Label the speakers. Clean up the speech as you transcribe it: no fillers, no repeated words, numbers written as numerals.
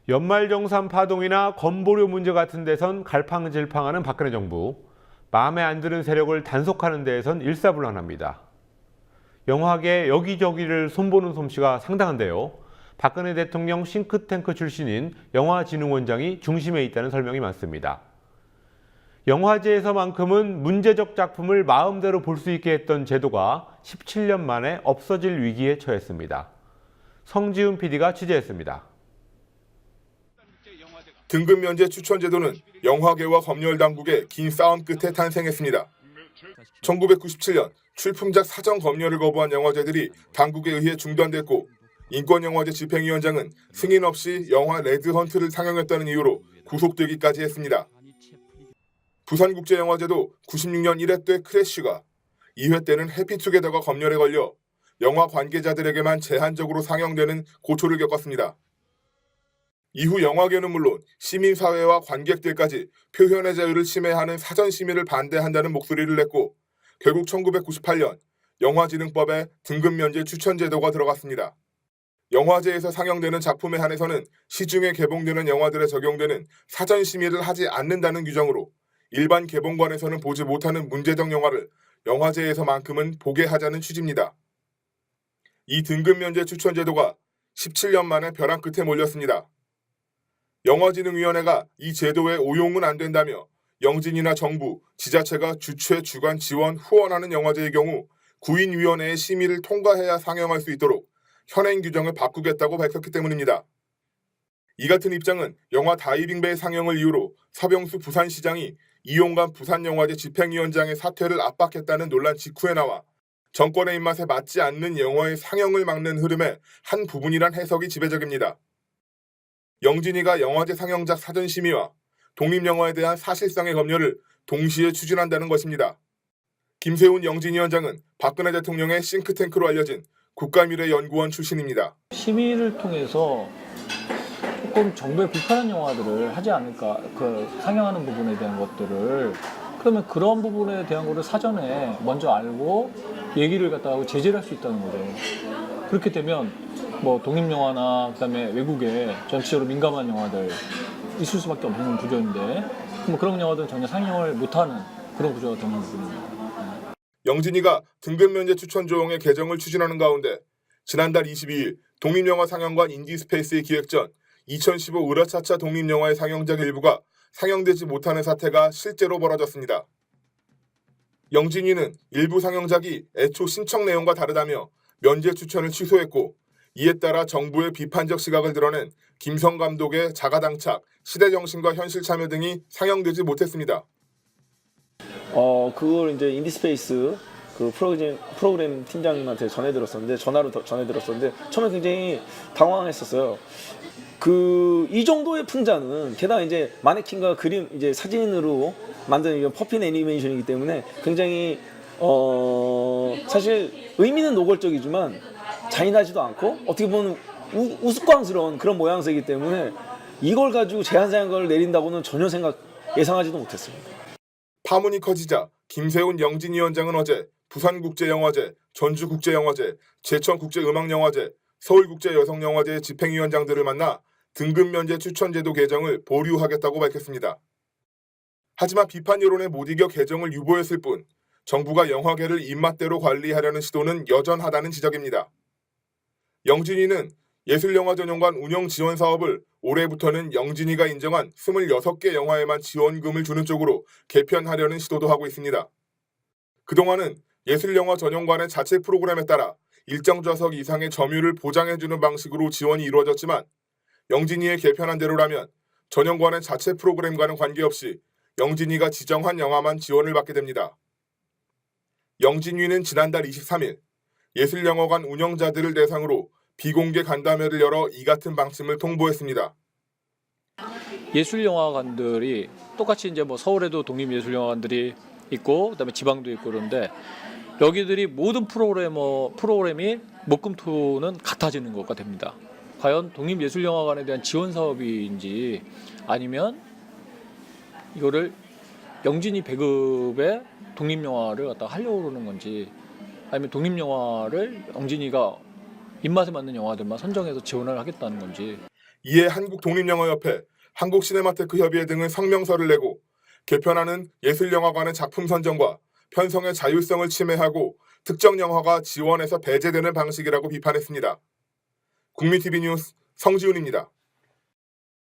Speaker 1: 연말정산 파동이나 건보료 문제 같은 데선 갈팡질팡하는 박근혜 정부. 마음에 안 드는 세력을 단속하는 데에선 일사불란합니다. 영화계 여기저기를 손보는 솜씨가 상당한데요. 박근혜 대통령 싱크탱크 출신인 영화진흥원장이 중심에 있다는 설명이 많습니다. 영화제에서만큼은 문제적 작품을 마음대로 볼 수 있게 했던 제도가 17년 만에 없어질 위기에 처했습니다. 성지훈 PD가 취재했습니다.
Speaker 2: 등급 면제 추천 제도는 영화계와 검열 당국의 긴 싸움 끝에 탄생했습니다. 1997년 출품작 사전 검열을 거부한 영화제들이 당국에 의해 중단됐고 인권영화제 집행위원장은 승인 없이 영화 레드헌트를 상영했다는 이유로 구속되기까지 했습니다. 부산국제영화제도 96년 1회 때 크래쉬가, 2회 때는 해피투게더가 검열에 걸려 영화 관계자들에게만 제한적으로 상영되는 고초를 겪었습니다. 이후 영화계는 물론 시민사회와 관객들까지 표현의 자유를 침해하는 사전심의를 반대한다는 목소리를 냈고 결국 1998년 영화진흥법에 등급면제 추천제도가 들어갔습니다. 영화제에서 상영되는 작품에 한해서는 시중에 개봉되는 영화들에 적용되는 사전심의를 하지 않는다는 규정으로 일반 개봉관에서는 보지 못하는 문제적 영화를 영화제에서만큼은 보게 하자는 취지입니다. 이 등급면제 추천제도가 17년 만에 벼랑 끝에 몰렸습니다. 영화진흥위원회가 이 제도에 오용은 안 된다며 영진이나 정부, 지자체가 주최, 주관, 지원, 후원하는 영화제의 경우 구인위원회의 심의를 통과해야 상영할 수 있도록 현행 규정을 바꾸겠다고 밝혔기 때문입니다. 이 같은 입장은 영화 다이빙배의 상영을 이유로 서병수 부산시장이 이용관 부산영화제 집행위원장의 사퇴를 압박했다는 논란 직후에 나와 정권의 입맛에 맞지 않는 영화의 상영을 막는 흐름의 한 부분이란 해석이 지배적입니다. 영진이가 영화제 상영작 사전심의와 독립영화에 대한 사실상의 검열을 동시에 추진한다는 것입니다. 김세훈 영진위원장은 박근혜 대통령의 싱크탱크로 알려진 국가미래연구원 출신입니다.
Speaker 3: 심의를 통해서 조금 정부에 불편한 영화들을 하지 않을까, 상영하는 부분에 대한 것들을, 그러면 그런 부분에 대한 거를 사전에 먼저 알고 얘기를 갖다가 제재를 할 수 있다는 거죠. 그렇게 되면 뭐 독립영화나 그다음에 외국에 전체적으로 민감한 영화들 있을 수밖에 없는 구조인데 뭐 그런 영화들은 전혀 상영을 못하는 그런 구조가 되는 부분입니다.
Speaker 2: 영진이가 등급면제 추천 조항의 개정을 추진하는 가운데 지난달 22일 독립영화 상영관 인디스페이스의 기획 전 2015 으라차차 독립영화의 상영작 일부가 상영되지 못하는 사태가 실제로 벌어졌습니다. 영진이는 일부 상영작이 애초 신청 내용과 다르다며 면제 추천을 취소했고 이에 따라 정부의 비판적 시각을 드러낸 김성 감독의 자가당착, 시대정신과 현실 참여 등이 상영되지 못했습니다.
Speaker 4: 그걸 이제 인디스페이스 그 프로그램 팀장님한테 전화로 전해들었었는데 처음에 굉장히 당황했었어요. 이 정도의 풍자는 게다가 이제 마네킹과 그림 이제 사진으로 만든 이런 퍼핀 애니메이션이기 때문에 굉장히 사실 의미는 노골적이지만 잔인하지도 않고 어떻게 보면 우스꽝스러운 그런 모양새이기 때문에 이걸 가지고 제한 사항을 내린다고는 전혀 예상하지도 못했습니다.
Speaker 2: 파문이 커지자 김세훈 영진위원장은 어제 부산국제영화제, 전주국제영화제, 제천국제음악영화제, 서울국제여성영화제 집행위원장들을 만나 등급면제 추천제도 개정을 보류하겠다고 밝혔습니다. 하지만 비판 여론에 못 이겨 개정을 유보했을 뿐 정부가 영화계를 입맛대로 관리하려는 시도는 여전하다는 지적입니다. 영진이는 예술영화전용관 운영 지원 사업을 올해부터는 영진이가 인정한 26개 영화에만 지원금을 주는 쪽으로 개편하려는 시도도 하고 있습니다. 그동안은 예술영화 전용관의 자체 프로그램에 따라 일정 좌석 이상의 점유율을 보장해주는 방식으로 지원이 이루어졌지만 영진이의 개편한 대로라면 전용관의 자체 프로그램과는 관계없이 영진이가 지정한 영화만 지원을 받게 됩니다. 영진위는 지난달 23일 예술영화관 운영자들을 대상으로 비공개 간담회를 열어 이 같은 방침을 통보했습니다.
Speaker 3: 예술영화관들이 똑같이 이제 뭐 서울에도 독립예술영화관들이 있고 그다음에 지방도 있고 그런데 여기들이 모든 프로그램이 목금토는 같아지는 것가 됩니다. 과연 독립예술영화관에 대한 지원 사업인지 아니면 이거를 영진이 배급에 독립영화를 갖다 하려고 그러는 건지 아니면 독립영화를 영진이가 입맛에 맞는 영화들만 선정해서 지원을 하겠다는 건지.
Speaker 2: 이에 한국독립영화협회, 한국시네마테크협의회 등은 성명서를 내고 개편안은 예술영화관의 작품 선정과 편성의 자율성을 침해하고 특정 영화가 지원에서 배제되는 방식이라고 비판했습니다. 국민TV 뉴스 성지훈입니다.